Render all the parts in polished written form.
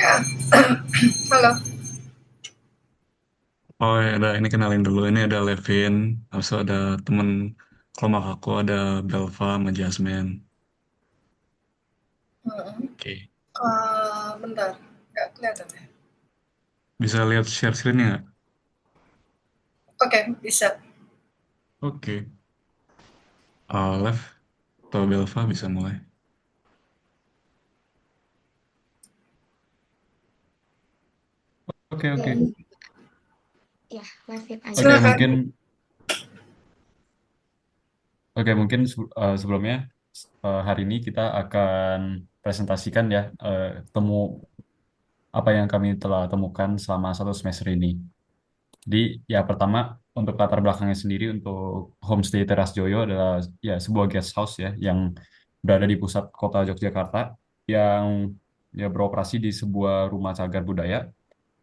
Halo. Oh ya, ada ini kenalin dulu. Ini ada Levin, habis itu ada temen kelompok aku, ada Belva sama Jasmine. Mhm. Oke. Bentar, nggak kelihatan ya? Bisa lihat share screen-nya nggak? Oke, bisa. Oke. Lev atau Belva bisa mulai. Oke, oke. Dan ya, lanjut aja. Oke, Silakan. mungkin sebelumnya hari ini kita akan presentasikan ya temu apa yang kami telah temukan selama satu semester ini. Jadi ya pertama untuk latar belakangnya sendiri untuk Homestay Teras Joyo adalah ya sebuah guest house ya yang berada di pusat kota Yogyakarta yang ya beroperasi di sebuah rumah cagar budaya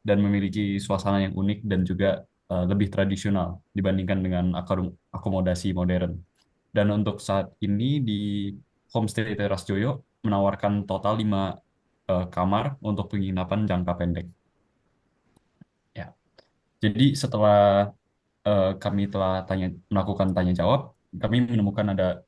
dan memiliki suasana yang unik dan juga lebih tradisional dibandingkan dengan akomodasi modern. Dan untuk saat ini di Homestay Teras Joyo menawarkan total 5 kamar untuk penginapan jangka pendek. Ya. Jadi setelah kami telah melakukan tanya jawab, kami menemukan ada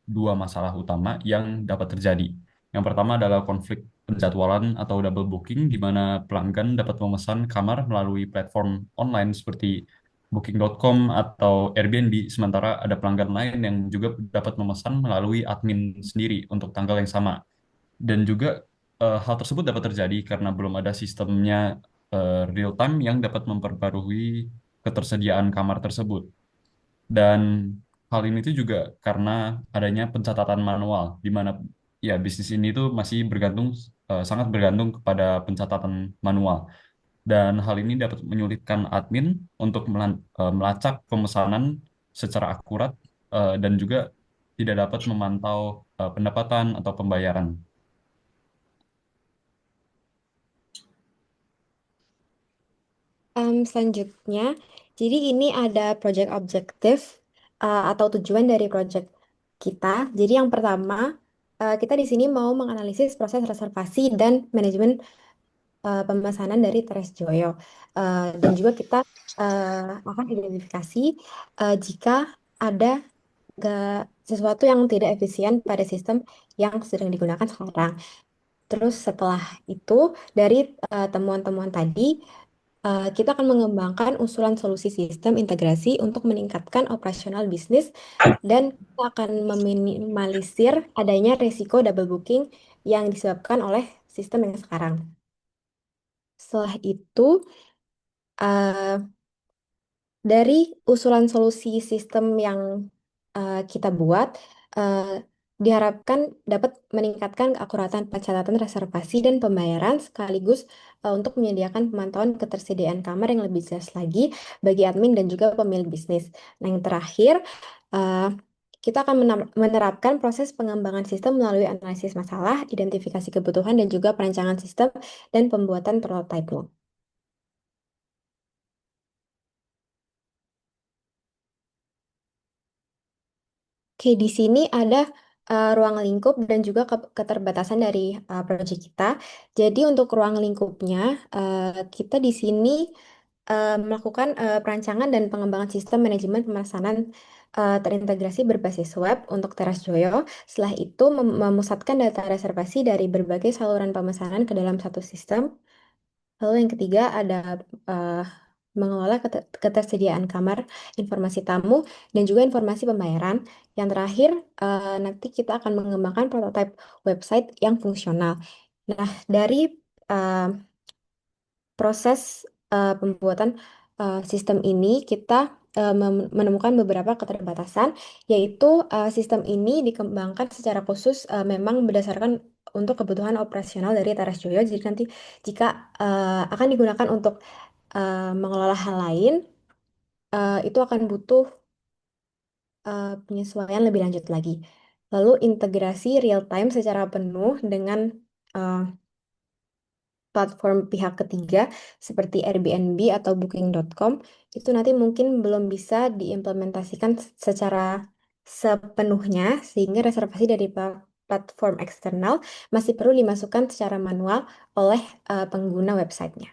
dua masalah utama yang dapat terjadi. Yang pertama adalah konflik penjadwalan atau double booking, di mana pelanggan dapat memesan kamar melalui platform online seperti Booking.com atau Airbnb, sementara ada pelanggan lain yang juga dapat memesan melalui admin sendiri untuk tanggal yang sama. Dan juga hal tersebut dapat terjadi karena belum ada sistemnya real time yang dapat memperbarui ketersediaan kamar tersebut. Dan hal ini tuh juga karena adanya pencatatan manual, di mana ya bisnis ini tuh masih sangat bergantung kepada pencatatan manual. Dan hal ini dapat menyulitkan admin untuk melacak pemesanan secara akurat dan juga tidak dapat memantau pendapatan atau pembayaran. Selanjutnya, jadi ini ada project objektif atau tujuan dari project kita. Jadi yang pertama, kita di sini mau menganalisis proses reservasi dan manajemen pemesanan dari Teres Joyo. Dan juga kita akan identifikasi jika ada sesuatu yang tidak efisien pada sistem yang sedang digunakan sekarang. Terus setelah itu, dari temuan-temuan tadi, kita akan mengembangkan usulan solusi sistem integrasi untuk meningkatkan operasional bisnis dan kita akan meminimalisir adanya risiko double booking yang disebabkan oleh sistem yang sekarang. Setelah itu, eh, dari usulan solusi sistem yang kita buat, eh, diharapkan dapat meningkatkan keakuratan pencatatan reservasi dan pembayaran sekaligus untuk menyediakan pemantauan ketersediaan kamar yang lebih jelas lagi bagi admin dan juga pemilik bisnis. Nah, yang terakhir, eh, kita akan menerapkan proses pengembangan sistem melalui analisis masalah, identifikasi kebutuhan, dan juga perancangan sistem dan pembuatan prototipe. Oke, di sini ada ruang lingkup dan juga keterbatasan dari proyek kita. Jadi untuk ruang lingkupnya, kita di sini melakukan perancangan dan pengembangan sistem manajemen pemesanan terintegrasi berbasis web untuk Teras Joyo. Setelah itu memusatkan data reservasi dari berbagai saluran pemesanan ke dalam satu sistem. Lalu yang ketiga ada eh, mengelola ketersediaan kamar, informasi tamu, dan juga informasi pembayaran. Yang terakhir, nanti kita akan mengembangkan prototipe website yang fungsional. Nah, dari eh, proses pembuatan sistem ini, kita menemukan beberapa keterbatasan, yaitu sistem ini dikembangkan secara khusus memang berdasarkan untuk kebutuhan operasional dari Teras Joyo. Jadi nanti jika akan digunakan untuk mengelola hal lain, itu akan butuh penyesuaian lebih lanjut lagi. Lalu integrasi real time secara penuh dengan eh, platform pihak ketiga seperti Airbnb atau Booking.com itu nanti mungkin belum bisa diimplementasikan secara sepenuhnya sehingga reservasi dari platform eksternal masih perlu dimasukkan secara manual oleh pengguna websitenya.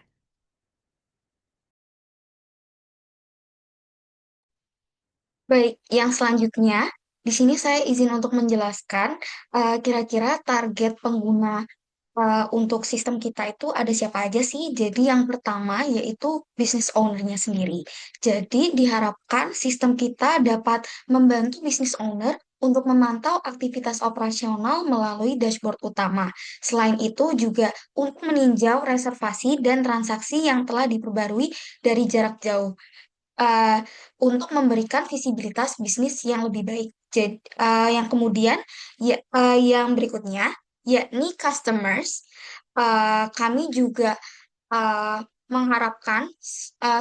Baik, yang selanjutnya, di sini saya izin untuk menjelaskan kira-kira target pengguna untuk sistem kita itu ada siapa aja sih? Jadi yang pertama yaitu business owner-nya sendiri. Jadi diharapkan sistem kita dapat membantu business owner untuk memantau aktivitas operasional melalui dashboard utama. Selain itu juga untuk meninjau reservasi dan transaksi yang telah diperbarui dari jarak jauh eh, untuk memberikan visibilitas bisnis yang lebih baik. Jadi, yang kemudian yang berikutnya yakni customers. Kami juga eh, mengharapkan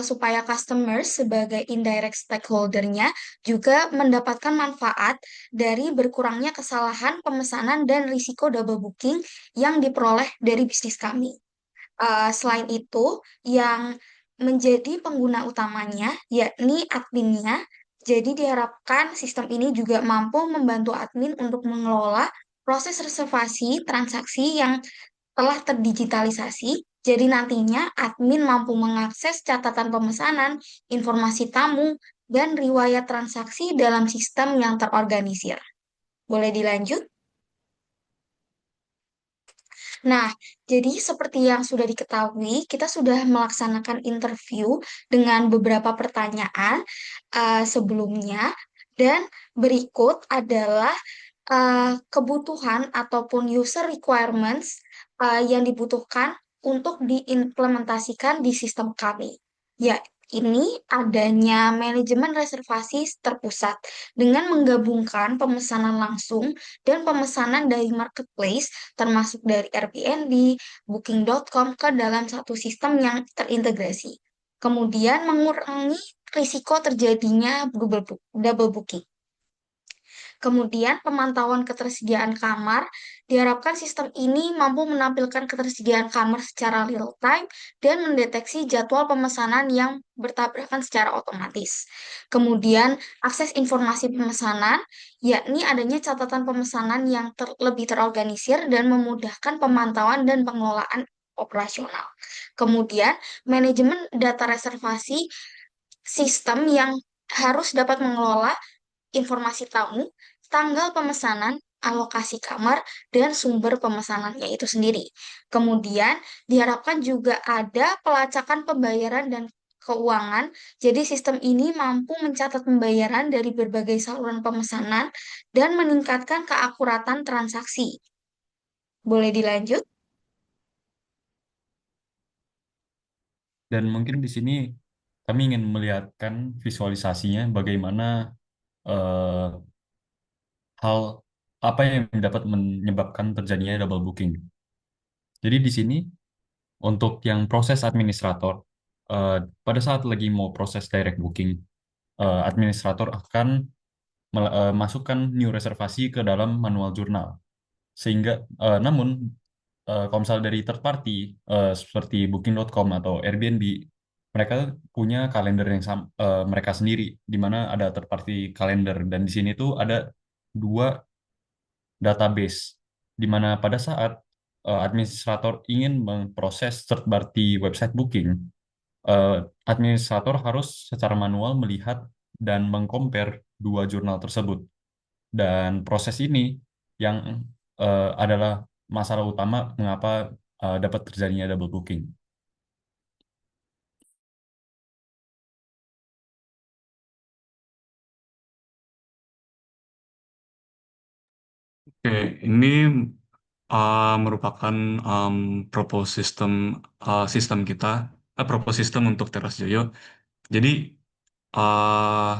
supaya customers sebagai indirect stakeholder-nya juga mendapatkan manfaat dari berkurangnya kesalahan pemesanan dan risiko double booking yang diperoleh dari bisnis kami. Selain itu, yang menjadi pengguna utamanya yakni adminnya. Jadi diharapkan sistem ini juga mampu membantu admin untuk mengelola proses reservasi transaksi yang telah terdigitalisasi. Jadi nantinya admin mampu mengakses catatan pemesanan, informasi tamu, dan riwayat transaksi dalam sistem yang terorganisir. Boleh dilanjut? Nah, jadi seperti yang sudah diketahui, kita sudah melaksanakan interview dengan beberapa pertanyaan sebelumnya, dan berikut adalah kebutuhan ataupun user requirements yang dibutuhkan untuk diimplementasikan di sistem kami. Ya, ini adanya manajemen reservasi terpusat dengan menggabungkan pemesanan langsung dan pemesanan dari marketplace termasuk dari Airbnb, Booking.com ke dalam satu sistem yang terintegrasi. Kemudian mengurangi risiko terjadinya double booking. Kemudian pemantauan ketersediaan kamar, diharapkan sistem ini mampu menampilkan ketersediaan kamar secara real time dan mendeteksi jadwal pemesanan yang bertabrakan secara otomatis. Kemudian akses informasi pemesanan, yakni adanya catatan pemesanan yang lebih terorganisir dan memudahkan pemantauan dan pengelolaan operasional. Kemudian manajemen data reservasi, sistem yang harus dapat mengelola informasi tamu, tanggal pemesanan, alokasi kamar, dan sumber pemesanannya itu sendiri. Kemudian, diharapkan juga ada pelacakan pembayaran dan keuangan. Jadi, sistem ini mampu mencatat pembayaran dari berbagai saluran pemesanan dan meningkatkan keakuratan transaksi. Boleh dilanjut? Dan mungkin di sini kami ingin melihatkan visualisasinya bagaimana eh, hal apa yang dapat menyebabkan terjadinya double booking. Jadi di sini untuk yang proses administrator, eh, pada saat lagi mau proses direct booking, administrator akan masukkan new reservasi ke dalam manual jurnal. Sehingga, namun kalau misalnya dari third party seperti Booking.com atau Airbnb, mereka punya kalender yang mereka sendiri, di mana ada third party kalender dan di sini tuh ada dua database, di mana pada saat administrator ingin memproses third party website booking, eh, administrator harus secara manual melihat dan mengcompare dua jurnal tersebut. Dan proses ini yang adalah masalah utama mengapa dapat terjadinya double booking. Oke, ini merupakan propose sistem kita, propose sistem untuk Teras Joyo. Jadi uh,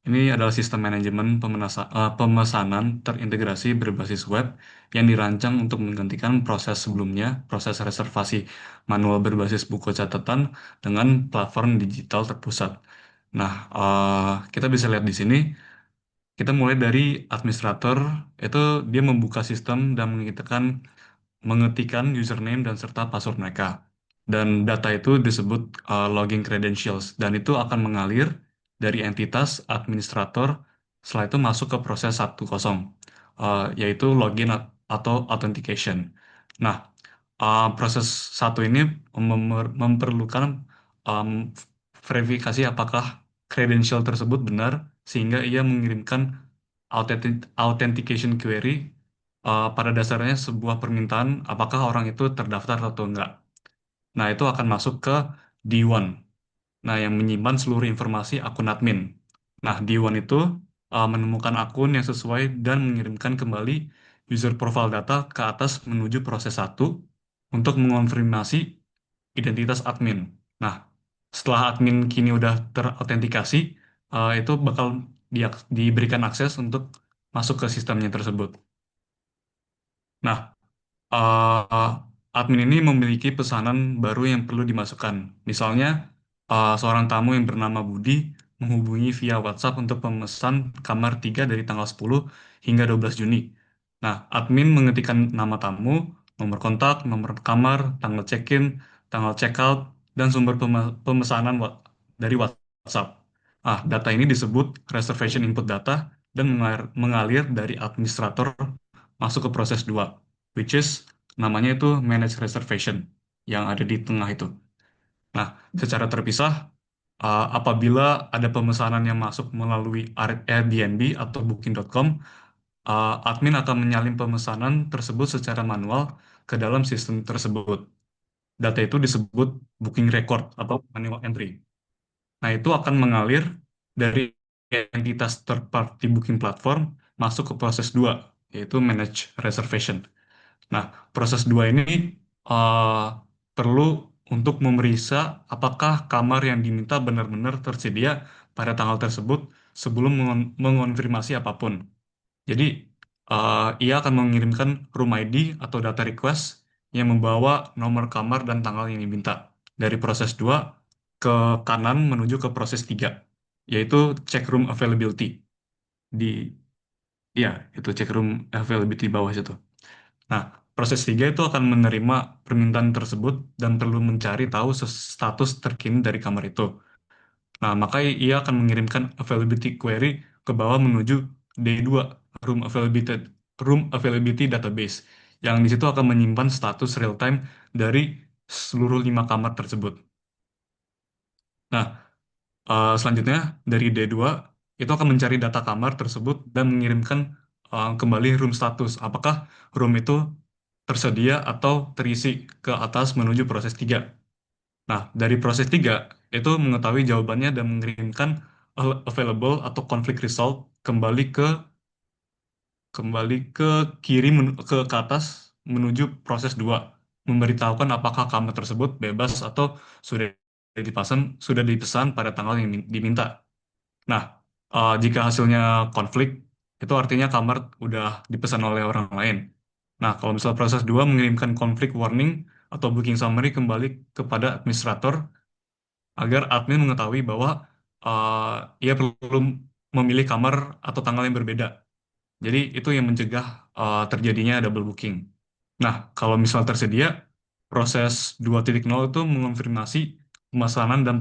ini adalah sistem manajemen pemesanan terintegrasi berbasis web yang dirancang untuk menggantikan proses sebelumnya, proses reservasi manual berbasis buku catatan dengan platform digital terpusat. Nah, kita bisa lihat di sini, kita mulai dari administrator, itu dia membuka sistem dan mengetikan username dan serta password mereka. Dan data itu disebut login credentials dan itu akan mengalir dari entitas administrator setelah itu masuk ke proses 1.0 yaitu login atau authentication. Nah, proses satu ini memerlukan um, verifikasi apakah credential tersebut benar, sehingga ia mengirimkan authentication query, pada dasarnya sebuah permintaan apakah orang itu terdaftar atau enggak. Nah, itu akan masuk ke D1. Nah, yang menyimpan seluruh informasi akun admin. Nah, D1 itu menemukan akun yang sesuai dan mengirimkan kembali user profile data ke atas menuju proses satu untuk mengonfirmasi identitas admin. Nah, setelah admin kini udah terautentikasi, itu bakal diberikan akses untuk masuk ke sistemnya tersebut. Nah, uh, admin ini memiliki pesanan baru yang perlu dimasukkan. Misalnya, seorang tamu yang bernama Budi menghubungi via WhatsApp untuk pemesan kamar 3 dari tanggal 10 hingga 12 Juni. Nah, admin mengetikkan nama tamu, nomor kontak, nomor kamar, tanggal check-in, tanggal check-out, dan sumber pemesanan dari WhatsApp. Data ini disebut reservation input data dan mengalir dari administrator masuk ke proses 2, which is namanya itu manage reservation yang ada di tengah itu. Nah, secara terpisah, apabila ada pemesanan yang masuk melalui Airbnb atau Booking.com, admin akan menyalin pemesanan tersebut secara manual ke dalam sistem tersebut. Data itu disebut booking record atau manual entry. Nah, itu akan mengalir dari entitas third party booking platform masuk ke proses 2, yaitu manage reservation. Nah, proses 2 ini uh, perlu untuk memeriksa apakah kamar yang diminta benar-benar tersedia pada tanggal tersebut sebelum mengonfirmasi apapun. Jadi, ia akan mengirimkan room ID atau data request yang membawa nomor kamar dan tanggal yang diminta dari proses 2 ke kanan menuju ke proses 3, yaitu check room availability. Di, ya, itu check room availability di bawah situ. Nah, proses 3 itu akan menerima permintaan tersebut dan perlu mencari tahu status terkini dari kamar itu. Nah, maka ia akan mengirimkan availability query ke bawah menuju D2, room availability database, yang di situ akan menyimpan status real time dari seluruh 5 kamar tersebut. Nah, selanjutnya dari D2 itu akan mencari data kamar tersebut dan mengirimkan kembali room status. Apakah room itu tersedia atau terisi ke atas menuju proses 3. Nah, dari proses 3 itu mengetahui jawabannya dan mengirimkan available atau conflict result kembali ke kiri ke atas menuju proses 2, memberitahukan apakah kamar tersebut bebas atau sudah sudah dipesan pada tanggal yang diminta. Nah, jika hasilnya konflik, itu artinya kamar udah dipesan oleh orang lain. Nah, kalau misal proses 2 mengirimkan konflik warning atau booking summary kembali kepada administrator agar admin mengetahui bahwa ia perlu memilih kamar atau tanggal yang berbeda. Jadi itu yang mencegah terjadinya double booking. Nah, kalau misal tersedia, proses 2.0 itu mengonfirmasi pemesanan dan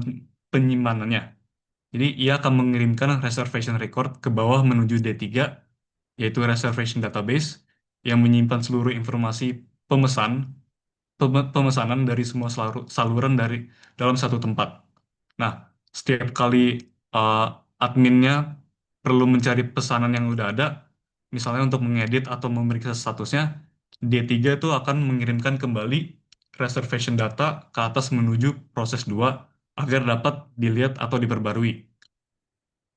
penyimpanannya. Jadi ia akan mengirimkan reservation record ke bawah menuju D3, yaitu reservation database, yang menyimpan seluruh informasi pemesan, pemesanan dari semua saluran dari dalam satu tempat. Nah, setiap kali uh, adminnya perlu mencari pesanan yang udah ada, misalnya untuk mengedit atau memeriksa statusnya, D3 itu akan mengirimkan kembali reservation data ke atas menuju proses 2 agar dapat dilihat atau diperbarui.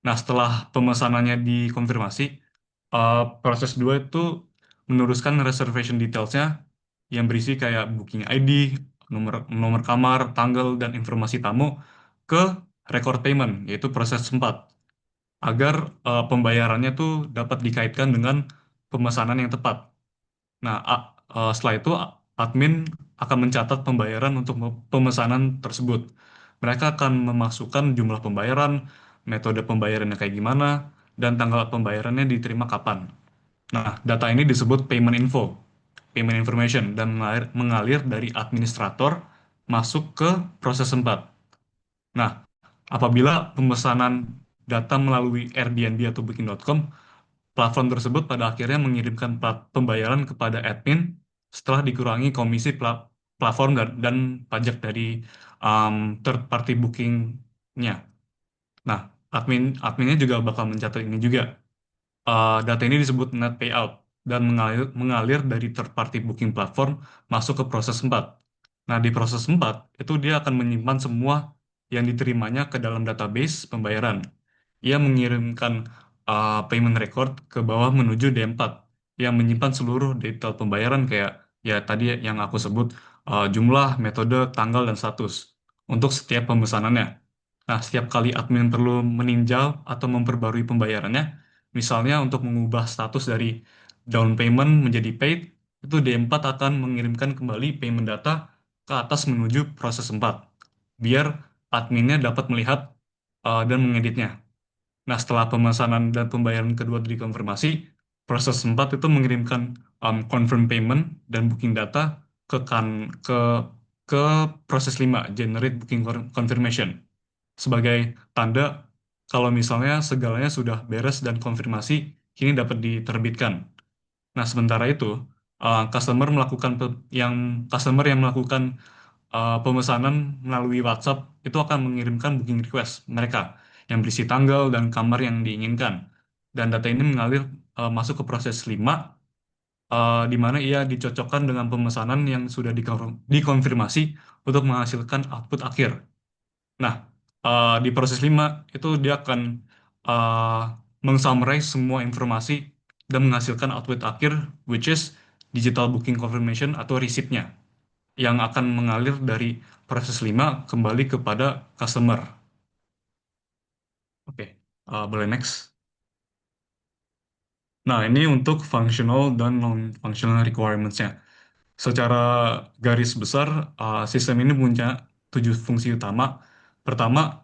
Nah, setelah pemesanannya dikonfirmasi, proses 2 itu meneruskan reservation details-nya yang berisi kayak booking ID, nomor nomor kamar, tanggal, dan informasi tamu ke record payment, yaitu proses 4, agar pembayarannya tuh dapat dikaitkan dengan pemesanan yang tepat. Nah, setelah itu admin akan mencatat pembayaran untuk pemesanan tersebut. Mereka akan memasukkan jumlah pembayaran, metode pembayarannya kayak gimana, dan tanggal pembayarannya diterima kapan. Nah, data ini disebut payment info, payment information, dan mengalir dari administrator masuk ke proses 4. Nah, apabila pemesanan data melalui Airbnb atau Booking.com, platform tersebut pada akhirnya mengirimkan pembayaran kepada admin setelah dikurangi komisi platform dan pajak dari third party bookingnya. Nah, adminnya juga bakal mencatat ini juga. Data ini disebut net payout dan mengalir dari third party booking platform masuk ke proses 4. Nah, di proses 4 itu dia akan menyimpan semua yang diterimanya ke dalam database pembayaran. Ia mengirimkan payment record ke bawah menuju D4 yang menyimpan seluruh detail pembayaran kayak ya tadi yang aku sebut, jumlah, metode, tanggal, dan status untuk setiap pemesanannya. Nah, setiap kali admin perlu meninjau atau memperbarui pembayarannya, misalnya untuk mengubah status dari down payment menjadi paid, itu D4 akan mengirimkan kembali payment data ke atas menuju proses 4, biar adminnya dapat melihat dan mengeditnya. Nah, setelah pemesanan dan pembayaran kedua dikonfirmasi, proses 4 itu mengirimkan confirm payment dan booking data ke ke ke proses 5, generate booking confirmation, sebagai tanda kalau misalnya segalanya sudah beres dan konfirmasi kini dapat diterbitkan. Nah, sementara itu, customer yang melakukan pemesanan melalui WhatsApp itu akan mengirimkan booking request mereka yang berisi tanggal dan kamar yang diinginkan. Dan data ini mengalir masuk ke proses 5, di mana ia dicocokkan dengan pemesanan yang sudah dikonfirmasi untuk menghasilkan output akhir. Nah, di proses 5 itu dia akan uh, mengsummarize semua informasi dan menghasilkan output akhir, which is digital booking confirmation atau receipt-nya yang akan mengalir dari proses 5 kembali kepada customer. Oke, boleh next. Nah, ini untuk functional dan non-functional requirements-nya. Secara garis besar, sistem ini punya 7 fungsi utama. Pertama,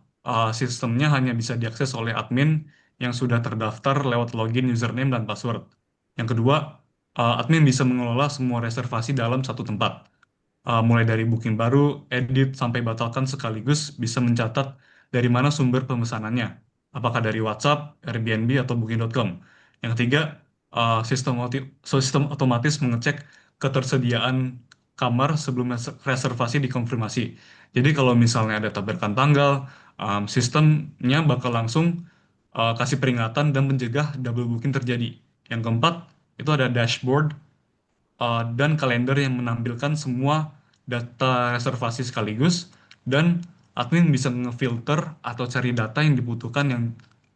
sistemnya hanya bisa diakses oleh admin yang sudah terdaftar lewat login username dan password. Yang kedua, admin bisa mengelola semua reservasi dalam satu tempat. Mulai dari booking baru, edit, sampai batalkan sekaligus bisa mencatat dari mana sumber pemesanannya. Apakah dari WhatsApp, Airbnb, atau Booking.com. Yang ketiga, sistem otomatis mengecek ketersediaan kamar sebelum reservasi dikonfirmasi. Jadi kalau misalnya ada tabrakan tanggal, sistemnya bakal langsung kasih peringatan dan mencegah double booking terjadi. Yang keempat, itu ada dashboard dan kalender yang menampilkan semua data reservasi sekaligus, dan admin bisa ngefilter atau cari data yang dibutuhkan yang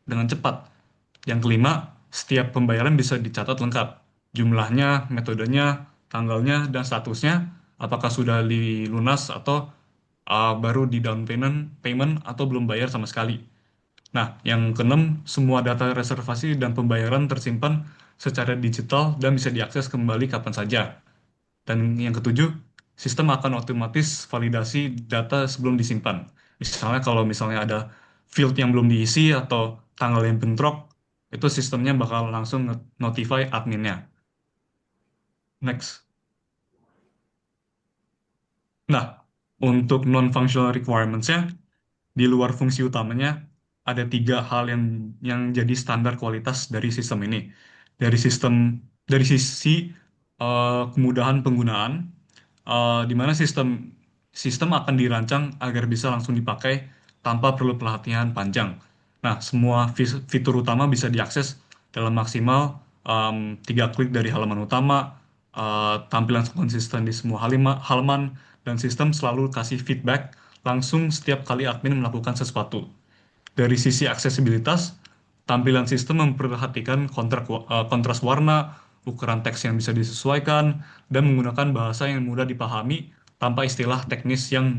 dengan cepat. Yang kelima, setiap pembayaran bisa dicatat lengkap, jumlahnya, metodenya, tanggalnya, dan statusnya, apakah sudah dilunas atau baru di down payment atau belum bayar sama sekali. Nah, yang keenam, semua data reservasi dan pembayaran tersimpan secara digital dan bisa diakses kembali kapan saja. Dan yang ketujuh, sistem akan otomatis validasi data sebelum disimpan. Misalnya kalau misalnya ada field yang belum diisi atau tanggal yang bentrok, itu sistemnya bakal langsung notify adminnya. Next. Nah, untuk non-functional requirements-nya, di luar fungsi utamanya, ada 3 hal yang jadi standar kualitas dari sistem ini. Dari sistem, dari sisi kemudahan penggunaan, di mana sistem sistem akan dirancang agar bisa langsung dipakai tanpa perlu pelatihan panjang. Nah, semua fitur utama bisa diakses dalam maksimal 3 klik dari halaman utama, tampilan konsisten di semua halaman, dan sistem selalu kasih feedback langsung setiap kali admin melakukan sesuatu. Dari sisi aksesibilitas, tampilan sistem memperhatikan kontras warna, ukuran teks yang bisa disesuaikan, dan menggunakan bahasa yang mudah dipahami tanpa istilah teknis yang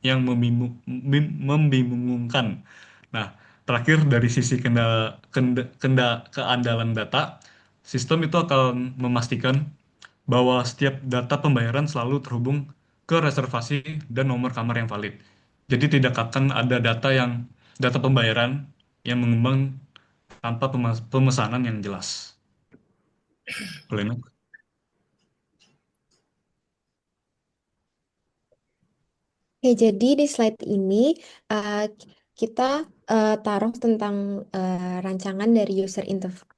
membingungkan. Nah, terakhir dari sisi keandalan data, sistem itu akan memastikan bahwa setiap data pembayaran selalu terhubung ke reservasi dan nomor kamar yang valid. Jadi tidak akan ada data pembayaran yang mengembang tanpa pemesanan yang jelas. Boleh, Nuk? Oke, jadi di slide ini uh, kita taruh tentang rancangan dari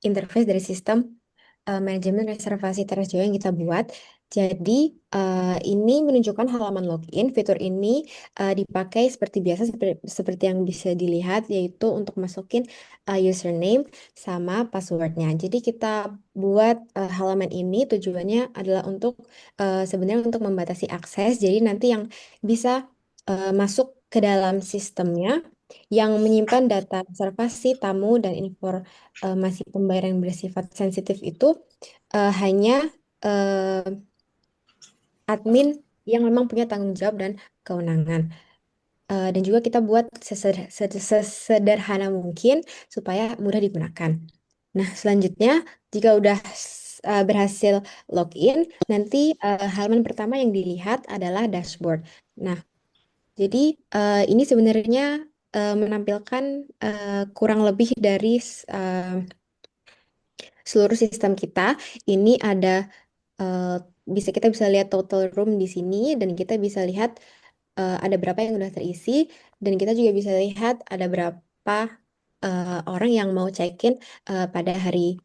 interface dari sistem manajemen reservasi teras Jawa yang kita buat. Jadi ini menunjukkan halaman login. Fitur ini dipakai seperti biasa, seperti yang bisa dilihat, yaitu untuk masukin username sama passwordnya. Jadi kita buat halaman ini tujuannya adalah untuk sebenarnya untuk membatasi akses. Jadi nanti yang bisa masuk ke dalam sistemnya yang menyimpan data reservasi tamu dan informasi pembayaran yang bersifat sensitif itu hanya eh, admin yang memang punya tanggung jawab dan kewenangan. Dan juga kita buat sesederhana mungkin supaya mudah digunakan. Nah, selanjutnya jika udah berhasil login, nanti halaman pertama yang dilihat adalah dashboard. Nah, jadi ini sebenarnya menampilkan kurang lebih dari seluruh sistem kita. Ini ada eh, kita bisa lihat total room di sini dan kita bisa lihat ada berapa yang udah terisi dan kita juga bisa lihat ada berapa orang yang mau check-in pada hari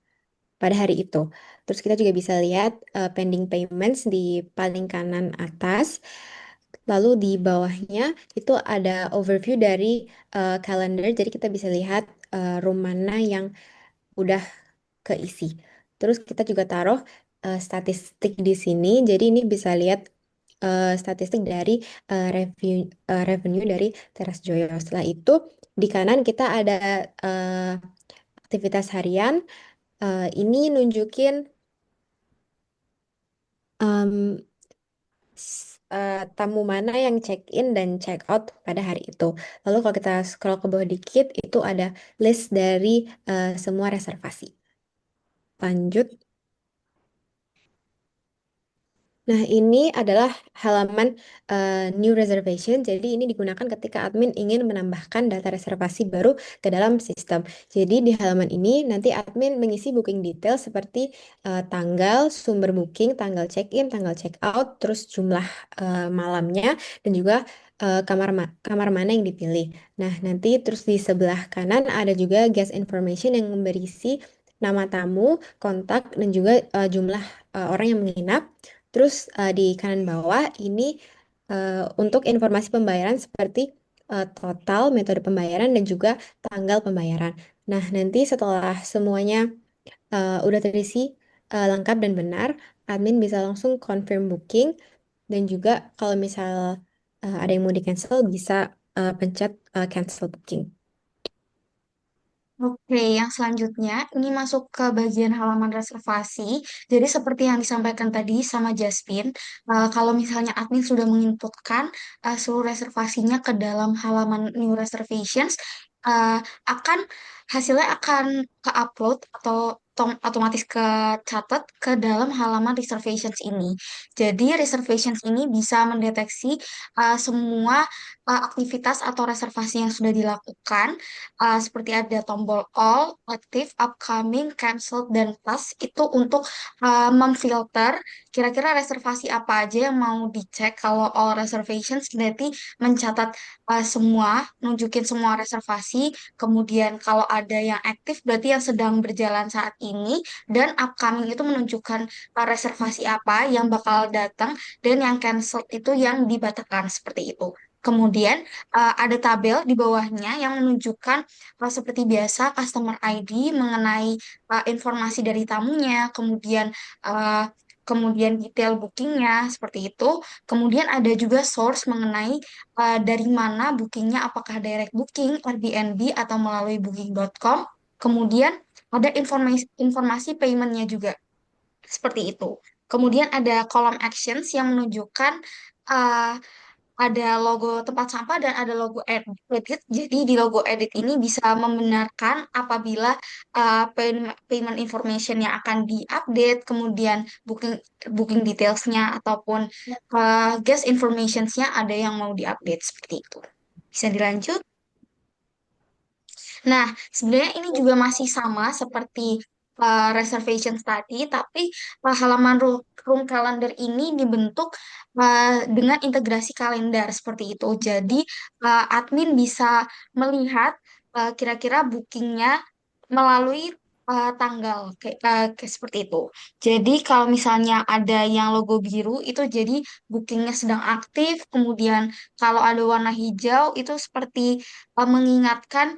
itu. Terus kita juga bisa lihat pending payments di paling kanan atas. Lalu di bawahnya itu ada overview dari calendar. Jadi kita bisa lihat room mana yang udah keisi. Terus kita juga taruh statistik di sini. Jadi ini bisa lihat statistik dari revenue dari Teras Joyo. Setelah itu di kanan kita ada eh, aktivitas harian. Ini nunjukin em, tamu mana yang check in dan check out pada hari itu. Lalu kalau kita scroll ke bawah dikit, itu ada list dari semua reservasi. Lanjut. Nah, ini adalah halaman new reservation. Jadi ini digunakan ketika admin ingin menambahkan data reservasi baru ke dalam sistem. Jadi di halaman ini nanti admin mengisi booking detail seperti tanggal, sumber booking, tanggal check-in, tanggal check-out, terus jumlah malamnya, dan juga kamar mana yang dipilih. Nah, nanti terus di sebelah kanan ada juga guest information yang berisi nama tamu, kontak, dan juga jumlah orang yang menginap. Terus di kanan bawah ini untuk informasi pembayaran seperti total, metode pembayaran, dan juga tanggal pembayaran. Nah, nanti setelah semuanya udah terisi lengkap dan benar, admin bisa langsung confirm booking dan juga kalau misal ada yang mau di-cancel bisa pencet cancel booking. Oke, yang selanjutnya ini masuk ke bagian halaman reservasi. Jadi seperti yang disampaikan tadi sama Jaspin, kalau misalnya admin sudah menginputkan seluruh reservasinya ke dalam halaman new reservations, akan hasilnya akan ke-upload atau otomatis kecatat ke dalam halaman reservations ini. Jadi reservations ini bisa mendeteksi semua aktivitas atau reservasi yang sudah dilakukan seperti ada tombol all, active, upcoming, cancelled, dan plus itu untuk memfilter kira-kira reservasi apa aja yang mau dicek. Kalau all reservations berarti mencatat nunjukin semua reservasi. Kemudian kalau ada yang aktif berarti yang sedang berjalan saat ini, dan upcoming itu menunjukkan reservasi apa yang bakal datang, dan yang cancelled itu yang dibatalkan seperti itu. Kemudian ada tabel di bawahnya yang menunjukkan seperti biasa customer ID mengenai informasi dari tamunya, uh, kemudian detail bookingnya seperti itu. Kemudian ada juga source mengenai dari mana bookingnya, apakah direct booking, Airbnb atau melalui booking.com. Kemudian ada informasi paymentnya juga seperti itu. Kemudian ada kolom actions yang menunjukkan uh, ada logo tempat sampah dan ada logo edit. Jadi di logo edit ini bisa membenarkan apabila payment information yang akan diupdate, kemudian booking booking detailsnya ataupun guest informationsnya ada yang mau diupdate seperti itu. Bisa dilanjut? Nah, sebenarnya ini juga masih sama seperti reservation tadi, tapi halaman room calendar ini dibentuk dengan integrasi kalender seperti itu. Jadi admin bisa melihat kira-kira bookingnya melalui tanggal kayak seperti itu. Jadi kalau misalnya ada yang logo biru itu jadi bookingnya sedang aktif. Kemudian kalau ada warna hijau itu seperti mengingatkan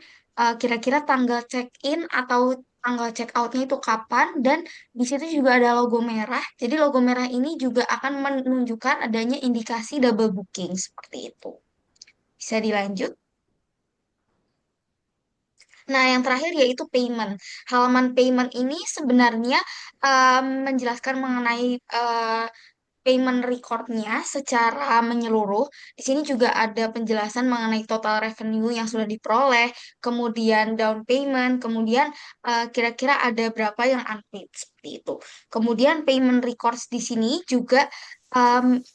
kira-kira tanggal check-in atau tanggal check-outnya itu kapan. Dan di situ juga ada logo merah. Jadi logo merah ini juga akan menunjukkan adanya indikasi double booking seperti itu. Bisa dilanjut. Nah, yang terakhir yaitu payment. Halaman payment ini sebenarnya menjelaskan mengenai payment recordnya secara menyeluruh. Di sini juga ada penjelasan mengenai total revenue yang sudah diperoleh, kemudian down payment, kemudian kira-kira ada berapa yang unpaid seperti itu. Kemudian payment records di sini juga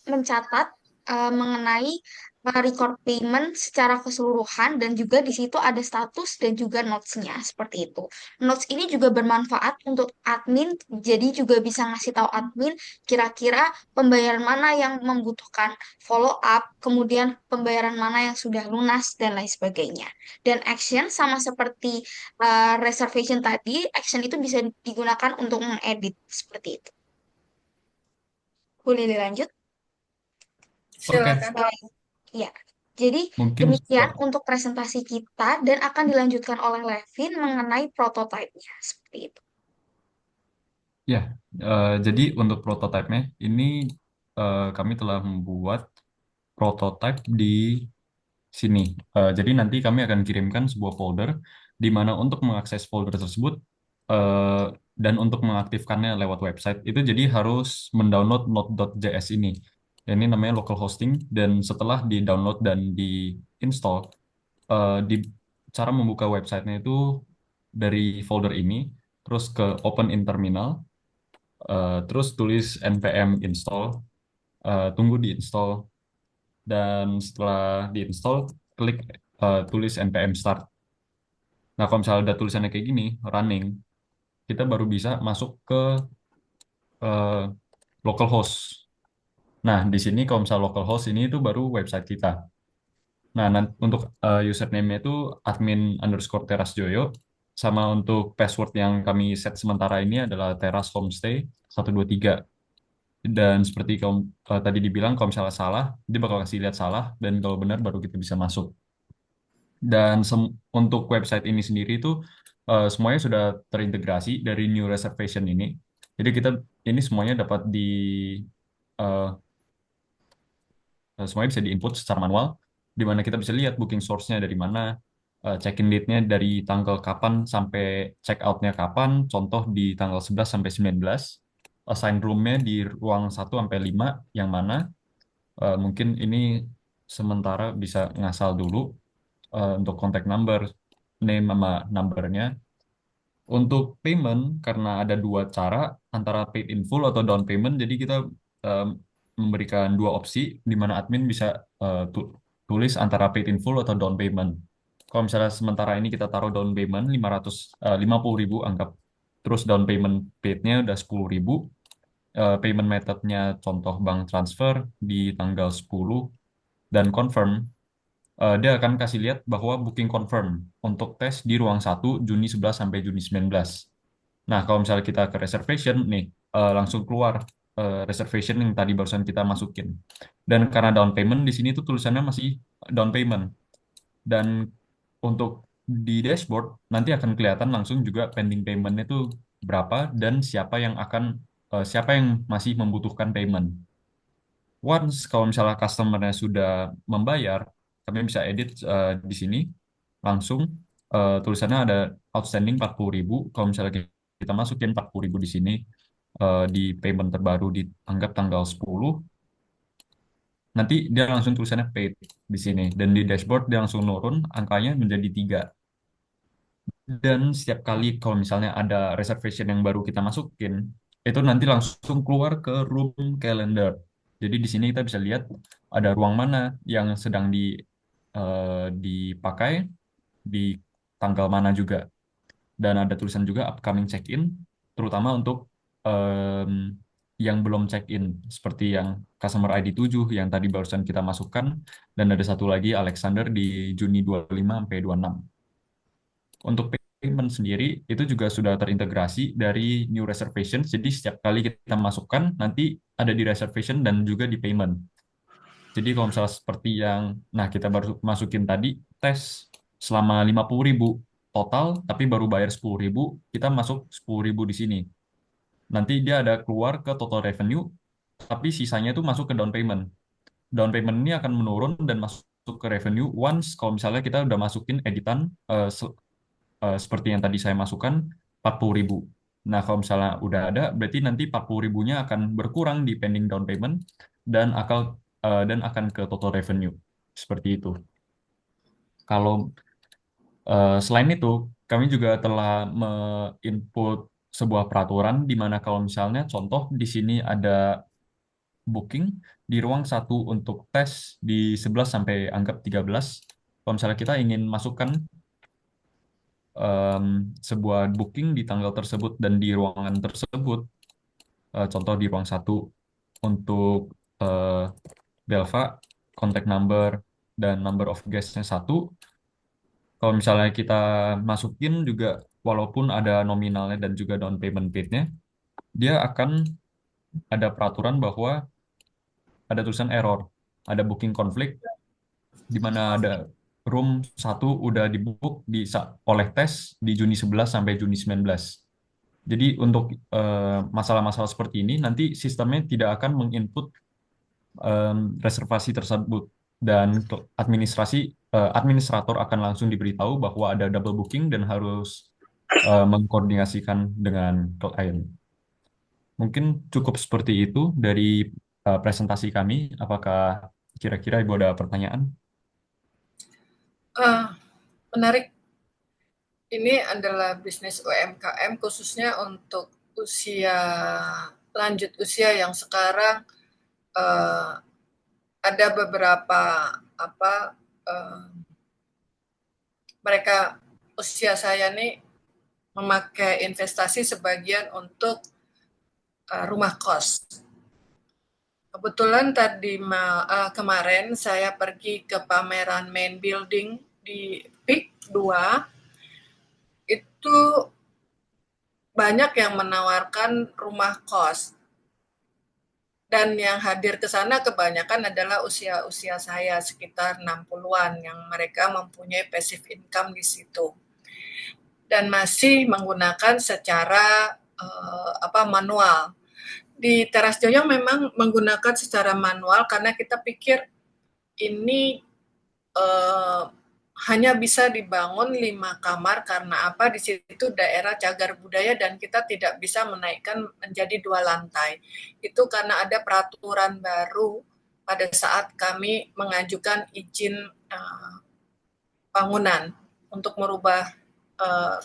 mencatat mengenai record payment secara keseluruhan dan juga di situ ada status dan juga notes-nya seperti itu. Notes ini juga bermanfaat untuk admin, jadi juga bisa ngasih tahu admin kira-kira pembayaran mana yang membutuhkan follow up, kemudian pembayaran mana yang sudah lunas dan lain sebagainya. Dan action sama seperti reservation tadi, action itu bisa digunakan untuk mengedit seperti itu. Boleh dilanjut? Oke, Silakan. Ya, jadi mungkin demikian untuk presentasi kita dan akan dilanjutkan oleh Levin mengenai prototipe-nya seperti itu. ya, jadi untuk prototipenya ini kami telah membuat prototipe di sini. Jadi nanti kami akan kirimkan sebuah folder di mana untuk mengakses folder tersebut eh, dan untuk mengaktifkannya lewat website itu jadi harus mendownload node.js ini. Ini namanya local hosting dan setelah di-download dan di-install di cara membuka websitenya itu dari folder ini terus ke open in terminal terus tulis npm install tunggu di-install dan setelah di-install klik tulis npm start. Nah, kalau misalnya ada tulisannya kayak gini, running, kita baru bisa masuk ke eh, localhost. Nah, di sini kalau misalnya localhost ini itu baru website kita. Nah, untuk username-nya itu admin_terasjoyo, sama untuk password yang kami set sementara ini adalah teras homestay 123. Dan seperti kamu tadi dibilang, kalau misalnya salah, dia bakal kasih lihat salah, dan kalau benar baru kita bisa masuk. Dan untuk website ini sendiri itu semuanya sudah terintegrasi dari new reservation ini. Jadi kita ini semuanya dapat uh, semuanya bisa diinput secara manual, di mana kita bisa lihat booking source-nya dari mana, check-in date-nya dari tanggal kapan sampai check-out-nya kapan, contoh di tanggal 11 sampai 19, assign room-nya di ruang 1 sampai 5 yang mana. Mungkin ini sementara bisa ngasal dulu untuk contact number, name sama numbernya. Untuk payment, karena ada dua cara, antara paid in full atau down payment, jadi kita um, memberikan dua opsi, di mana admin bisa tulis antara paid in full atau down payment. Kalau misalnya sementara ini kita taruh down payment 50.000 anggap, terus down payment paid-nya udah 10.000, payment methodnya contoh bank transfer di tanggal 10, dan confirm, dia akan kasih lihat bahwa booking confirm untuk tes di ruang 1 Juni 11 sampai Juni 19. Nah, kalau misalnya kita ke reservation nih, langsung keluar reservation yang tadi barusan kita masukin. Dan karena down payment di sini tuh tulisannya masih down payment. Dan untuk di dashboard nanti akan kelihatan langsung juga pending payment itu berapa dan siapa yang masih membutuhkan payment. Once kalau misalnya customer-nya sudah membayar, kami bisa edit di sini langsung tulisannya ada outstanding 40.000. Kalau misalnya kita masukin 40.000 di sini di payment terbaru dianggap tanggal 10, nanti dia langsung tulisannya paid di sini dan di dashboard dia langsung nurun angkanya menjadi 3. Dan setiap kali kalau misalnya ada reservation yang baru kita masukin, itu nanti langsung keluar ke room calendar. Jadi di sini kita bisa lihat ada ruang mana yang sedang dipakai di tanggal mana juga. Dan ada tulisan juga upcoming check-in terutama untuk em, yang belum check-in, seperti yang customer ID 7 yang tadi barusan kita masukkan, dan ada satu lagi Alexander di Juni 25 sampai 26. Untuk payment sendiri itu juga sudah terintegrasi dari new reservation. Jadi setiap kali kita masukkan nanti ada di reservation dan juga di payment. Jadi kalau misalnya seperti yang nah kita baru masukin tadi tes selama 50.000 total tapi baru bayar 10.000, kita masuk 10.000 di sini. Nanti dia ada keluar ke total revenue tapi sisanya itu masuk ke down payment. Down payment ini akan menurun dan masuk ke revenue once kalau misalnya kita udah masukin editan seperti yang tadi saya masukkan 40.000. Nah, kalau misalnya udah ada, berarti nanti 40.000-nya akan berkurang di pending down payment dan akan ke total revenue. Seperti itu. Kalau selain itu, kami juga telah me-input sebuah peraturan di mana kalau misalnya contoh di sini ada booking di ruang 1 untuk tes di 11 sampai anggap 13. Kalau misalnya kita ingin masukkan em, sebuah booking di tanggal tersebut dan di ruangan tersebut, contoh di ruang 1 untuk eh, Belva, contact number, dan number of guest-nya 1. Kalau misalnya kita masukin juga, walaupun ada nominalnya dan juga down payment paid-nya, dia akan ada peraturan bahwa ada tulisan error, ada booking conflict, di mana ada room 1 udah dibook oleh tes di Juni 11 sampai Juni 19. Jadi untuk masalah-masalah seperti ini nanti sistemnya tidak akan menginput reservasi tersebut dan administrator akan langsung diberitahu bahwa ada double booking dan harus mengkoordinasikan dengan klien. Mungkin cukup seperti itu dari presentasi kami. Apakah kira-kira Ibu ada pertanyaan? Menarik. Ini adalah bisnis UMKM khususnya untuk lanjut usia yang sekarang ada beberapa mereka usia saya nih memakai investasi sebagian untuk rumah kos. Kebetulan tadi kemarin saya pergi ke pameran main building di PIK 2, itu banyak yang menawarkan rumah kos. Dan yang hadir ke sana kebanyakan adalah usia-usia saya, sekitar 60-an, yang mereka mempunyai passive income di situ. Dan masih menggunakan secara manual. Di Teras Joyo memang menggunakan secara manual karena kita pikir ini hanya bisa dibangun 5 kamar karena apa, di situ daerah cagar budaya dan kita tidak bisa menaikkan menjadi 2 lantai. Itu karena ada peraturan baru pada saat kami mengajukan izin bangunan untuk merubah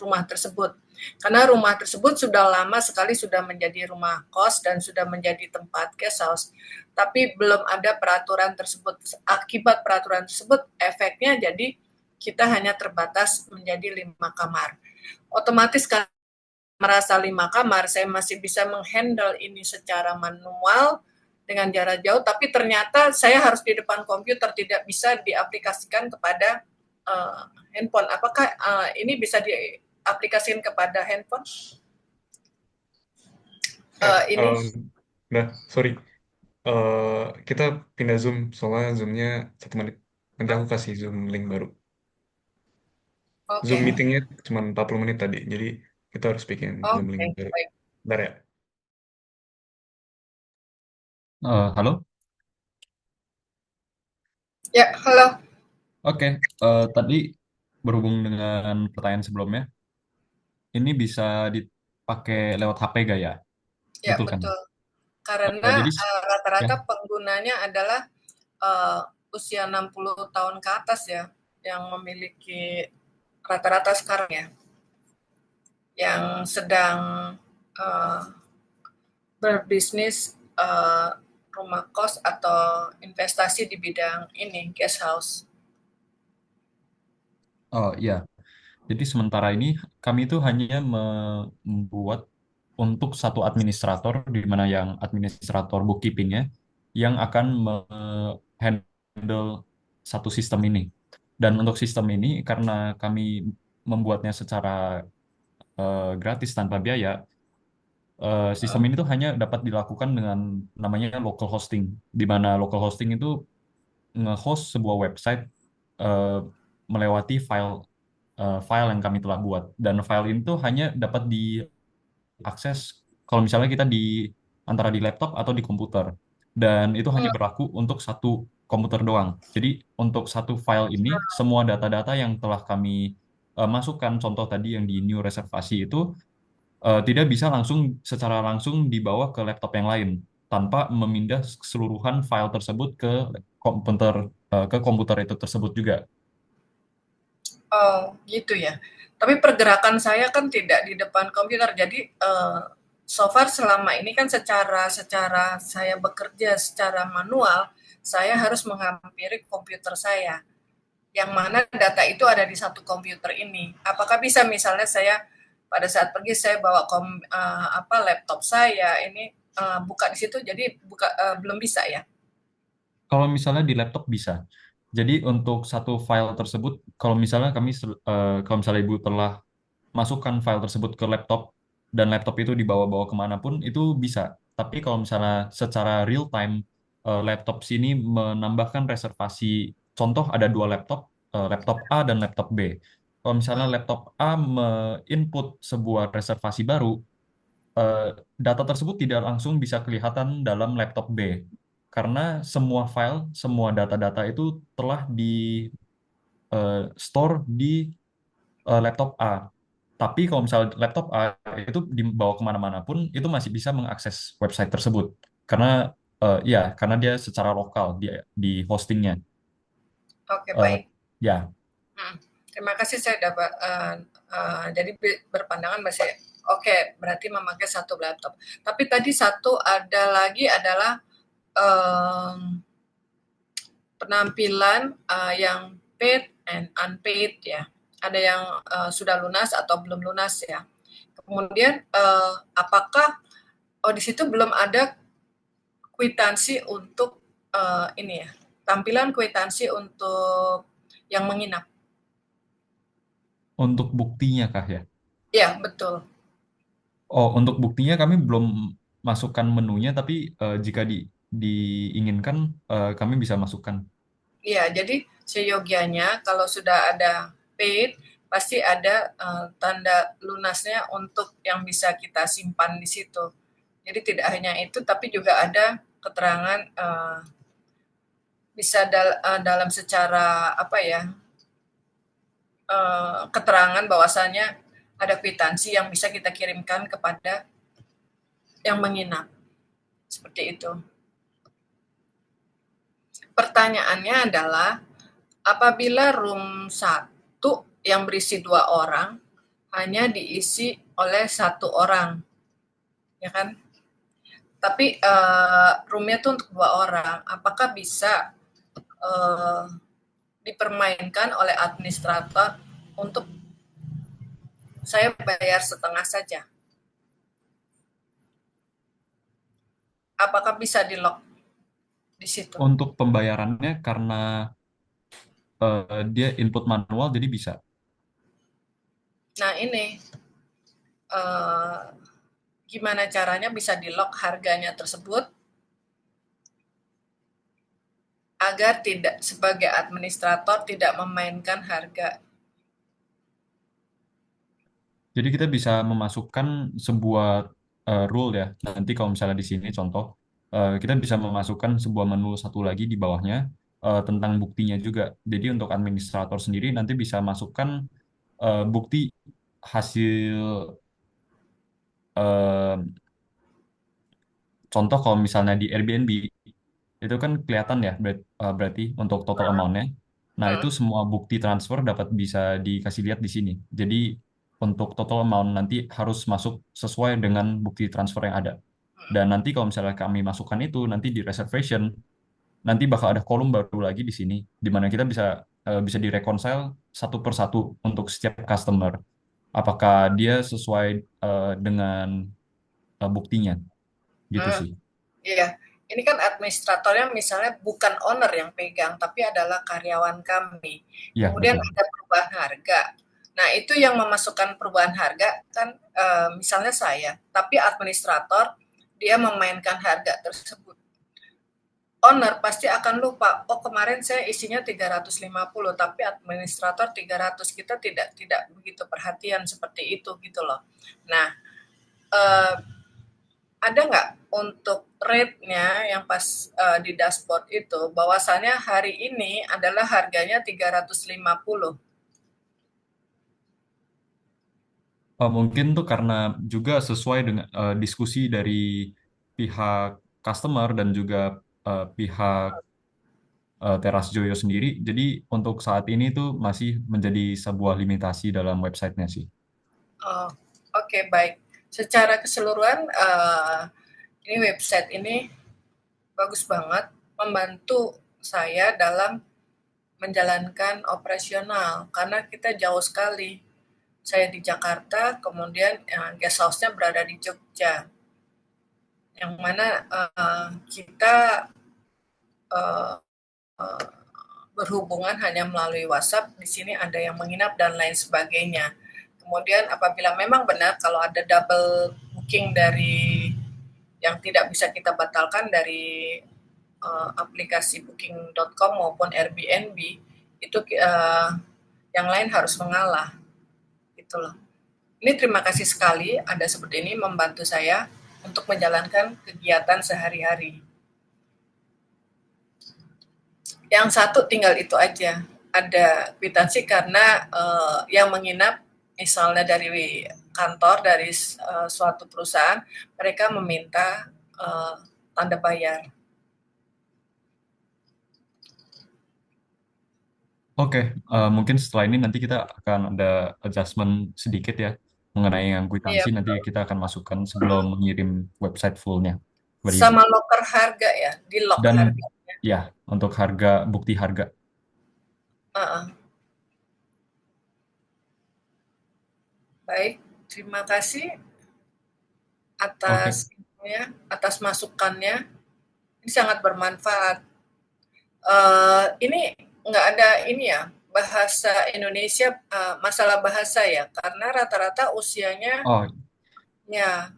rumah tersebut. Karena rumah tersebut sudah lama sekali sudah menjadi rumah kos dan sudah menjadi tempat guest house, tapi belum ada peraturan tersebut. Akibat peraturan tersebut, efeknya jadi kita hanya terbatas menjadi 5 kamar. Otomatis karena merasa 5 kamar, saya masih bisa menghandle ini secara manual dengan jarak jauh, tapi ternyata saya harus di depan komputer, tidak bisa diaplikasikan kepada handphone. Apakah ini bisa diaplikasikan kepada handphone? Sorry. Kita pindah Zoom, soalnya Zoom-nya 1 menit. Nanti aku kasih Zoom link baru. Zoom meeting-nya cuma 40 menit tadi, jadi kita harus bikin Zoom link baru. Bentar ya. Halo? Ya, halo. Oke, tadi berhubung dengan pertanyaan sebelumnya, ini bisa dipakai lewat HP gak ya? Ya, Betul kan? betul. Karena Jadi rata-rata penggunanya adalah usia 60 tahun ke atas ya, yang memiliki rata-rata sekarang ya, yang sedang berbisnis rumah kos atau investasi di bidang ini, guest house. oh iya, jadi sementara ini kami itu hanya membuat untuk satu administrator, di mana yang administrator bookkeepingnya yang akan handle satu sistem ini. Dan untuk sistem ini, karena kami membuatnya secara gratis tanpa biaya, sistem ini tuh hanya dapat dilakukan dengan namanya local hosting, di mana local hosting itu nge-host sebuah website eh, melewati file yang kami telah buat. Dan file ini tuh hanya dapat diakses kalau misalnya kita antara di laptop atau di komputer. Dan itu hanya berlaku untuk satu komputer doang. Jadi untuk satu file ini, semua data-data yang telah kami masukkan, contoh tadi yang di new reservasi itu, tidak bisa secara langsung dibawa ke laptop yang lain tanpa memindah keseluruhan file tersebut ke komputer itu tersebut juga. Oh, gitu ya. Tapi pergerakan saya kan tidak di depan komputer. Jadi so far selama ini kan secara saya bekerja secara manual, saya harus menghampiri komputer saya. Yang mana data itu ada di satu komputer ini. Apakah bisa misalnya saya pada saat pergi saya bawa laptop saya ini buka di situ, jadi belum bisa ya? Kalau misalnya di laptop bisa. Jadi untuk satu file tersebut, kalau misalnya kalau misalnya Ibu telah masukkan file tersebut ke laptop dan laptop itu dibawa-bawa kemanapun, itu bisa. Tapi kalau misalnya secara real time, laptop sini menambahkan reservasi. Contoh ada dua laptop, laptop A dan laptop B. Kalau misalnya laptop A input sebuah reservasi baru, data tersebut tidak langsung bisa kelihatan dalam laptop B. Karena semua file, semua data-data itu telah store di laptop A. Tapi kalau misalnya laptop A itu dibawa kemana-mana pun, itu masih bisa mengakses website tersebut. Karena karena dia secara lokal di hostingnya. Oke, Eh, baik. ya, Terima kasih, saya dapat jadi berpandangan masih oke, berarti memakai satu laptop. Tapi tadi satu ada lagi adalah penampilan yang paid and unpaid ya. Ada yang sudah lunas atau belum lunas ya. Kemudian apakah di situ belum ada kwitansi untuk ini ya, tampilan kwitansi untuk yang menginap. untuk buktinya kah ya? Ya, betul. Oh, untuk buktinya kami belum masukkan menunya, tapi jika diinginkan, kami bisa masukkan. Iya, jadi seyogianya kalau sudah ada paid, pasti ada tanda lunasnya untuk yang bisa kita simpan di situ. Jadi tidak hanya itu, tapi juga ada keterangan bisa dalam secara keterangan bahwasannya ada kwitansi yang bisa kita kirimkan kepada yang menginap. Seperti itu. Pertanyaannya adalah, apabila room 1 yang berisi 2 orang hanya diisi oleh 1 orang, ya kan? Tapi roomnya itu untuk 2 orang, apakah bisa dipermainkan oleh administrator untuk saya bayar setengah saja? Apakah bisa di-lock di situ? Untuk pembayarannya, karena dia input manual, jadi bisa. Nah ini gimana caranya bisa di-lock harganya tersebut agar tidak sebagai administrator tidak memainkan harga. Jadi kita bisa memasukkan sebuah rule ya. Nanti kalau misalnya di sini contoh, kita bisa memasukkan sebuah menu satu lagi di bawahnya tentang buktinya juga. Jadi untuk administrator sendiri nanti bisa masukkan bukti hasil eh, contoh kalau misalnya di Airbnb itu kan kelihatan ya berarti untuk total amount-nya. Nah, itu semua bukti transfer dapat bisa dikasih lihat di sini. Jadi untuk total amount nanti harus masuk sesuai dengan bukti transfer yang ada. Dan nanti kalau misalnya kami masukkan itu nanti di reservation, nanti bakal ada kolom baru lagi di sini di mana kita bisa direconcile satu per satu untuk setiap customer. Apakah dia sesuai dengan buktinya gitu Hmm, sih. iya. Ini kan administratornya misalnya bukan owner yang pegang, tapi adalah karyawan kami. Iya, Kemudian betul. ada perubahan harga. Nah, itu yang memasukkan perubahan harga kan misalnya saya, tapi administrator dia memainkan harga tersebut. Owner pasti akan lupa, oh kemarin saya isinya 350, tapi administrator 300. Kita tidak begitu perhatian seperti itu gitu loh. Nah, eh, ada nggak untuk rate-nya yang pas di dashboard itu bahwasannya hari ini adalah harganya 350. Mungkin tuh karena juga sesuai dengan diskusi dari pihak customer dan juga pihak Teras Joyo sendiri. Jadi untuk saat ini tuh masih menjadi sebuah limitasi dalam websitenya sih. Oh, oke, baik. Secara keseluruhan ini website ini bagus banget, membantu saya dalam menjalankan operasional karena kita jauh sekali. Saya di Jakarta, kemudian guest house-nya berada di Jogja, yang mana kita uh, berhubungan hanya melalui WhatsApp. Di sini ada yang menginap dan lain sebagainya. Kemudian apabila memang benar kalau ada double booking dari yang tidak bisa kita batalkan dari aplikasi booking.com maupun Airbnb, itu yang lain harus mengalah gitu loh. Ini terima kasih sekali ada seperti ini membantu saya untuk menjalankan kegiatan sehari-hari. Yang satu tinggal itu aja, ada kwitansi karena yang menginap misalnya dari kantor, dari suatu perusahaan, mereka meminta tanda bayar. Oke, mungkin setelah ini nanti kita akan ada adjustment sedikit ya mengenai yang Iya, kwitansi. Nanti kita akan masukkan sebelum mengirim website fullnya kepada Ibu. sama loker harga ya, di lock Dan harga. ya, untuk bukti harga. Uh-uh. Baik, terima kasih Oke, atas masukannya. Ini sangat bermanfaat. Ini nggak ada ini ya, bahasa Indonesia, masalah bahasa ya, karena rata-rata usianya oh ya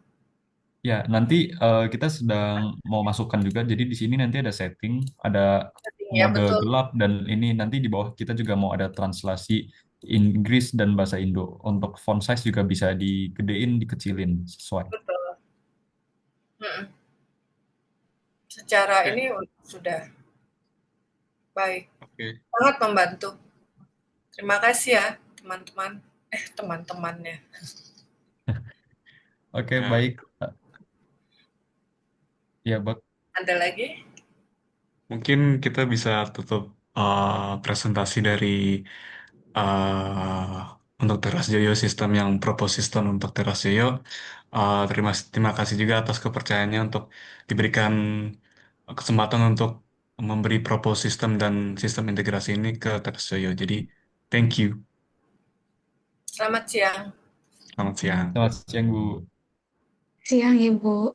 ya, nanti kita sedang mau masukkan juga. Jadi di sini nanti ada setting, ada ya mode betul gelap dan ini nanti di bawah kita juga mau ada translasi Inggris dan bahasa Indo. Untuk font size juga bisa digedein, dikecilin sesuai. betul. Mm-mm. Secara Oke, ini sudah baik, oke. sangat membantu. Terima kasih ya teman-teman, teman-temannya. Oke, Ya, baik. Ya, Bak. Ada lagi? mungkin kita bisa tutup presentasi dari uh, untuk Teras Joyo sistem yang propose system untuk Teras Joyo. Terima kasih juga atas kepercayaannya untuk diberikan kesempatan untuk memberi propose system dan sistem integrasi ini ke Teras Joyo. Jadi, thank you. Selamat siang. Selamat siang. Selamat siang, Bu. Siang, Ibu.